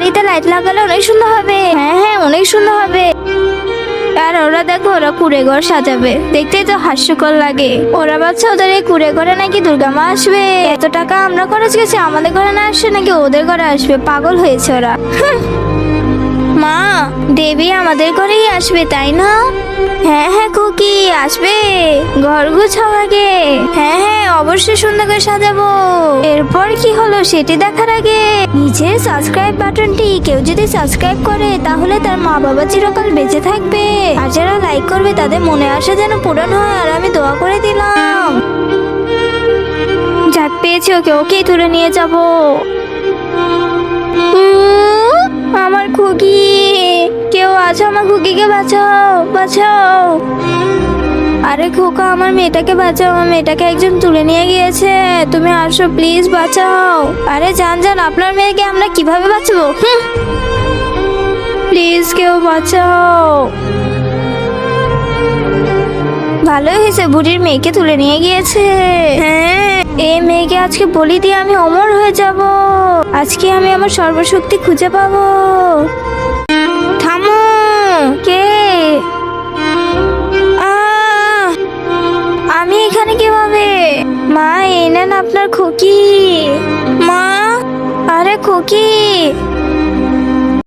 বাড়িতে লাইট লাগালে অনেক সুন্দর হবে। হ্যাঁ হ্যাঁ, অনেক সুন্দর হবে। আর ওরা দেখো, ওরা কুড়ে ঘর সাজাবে, দেখতেই তো হাস্যকর লাগে। ওরা ভাবছে ওদের এই কুড়ে ঘরে নাকি দুর্গা মা আসবে। এত টাকা আমরা খরচ গেছি, আমাদের ঘরে না আসবে নাকি ওদের ঘরে আসবে? পাগল হয়েছে ওরা। মা, দেবী আমাদের ঘরেই আসবে তাই না? হ্যাঁ হ্যাঁ খুকি, আসবে। ঘর গুছাও আগে। হ্যাঁ হ্যাঁ, অবশ্যই সুন্দর করে সাজাবো। এরপর কি হলো সেটি দেখার আগে নিচের সাবস্ক্রাইব বাটনটি কেউ যদি সাবস্ক্রাইব করে তাহলে তার মা বাবা চিরকাল বেঁচে থাকবে। আর যারা লাইক করবে তাদের মনে আশা যেন পূরণ হয়। আর আমি দোয়া করে দিলাম। যাক, পেয়েছি ওকে, ওকেই তুলে নিয়ে যাবো। আমার খুকি, কেউ আছো? আমার খুকিকে বাঁচাও, বাঁচাও। আরে খোকা, আমার মেয়েটাকে বাঁচাও, আমার মেয়েটাকে একজন তুলে নিয়ে গিয়েছে। তুমি আসো প্লিজ, বাঁচাও। আরে যান যান, আপনার মেয়েকে আমরা কিভাবে বাঁচাবো? প্লিজ কেউ বাঁচাও। ভালোই হয়েছে, বুড়ির মেয়েকে তুলে নিয়ে গিয়েছে। হ্যাঁ, এই মেয়েকে আজকে বলি দিয়ে আমি অমর হয়ে যাব। আজকে আমি আমার সর্বশক্তি খুঁজে পাবো। থামো। কে? আমি এখানে কিভাবে? মা, এই নেন আপনার খুকি। মা, আরে খুকি।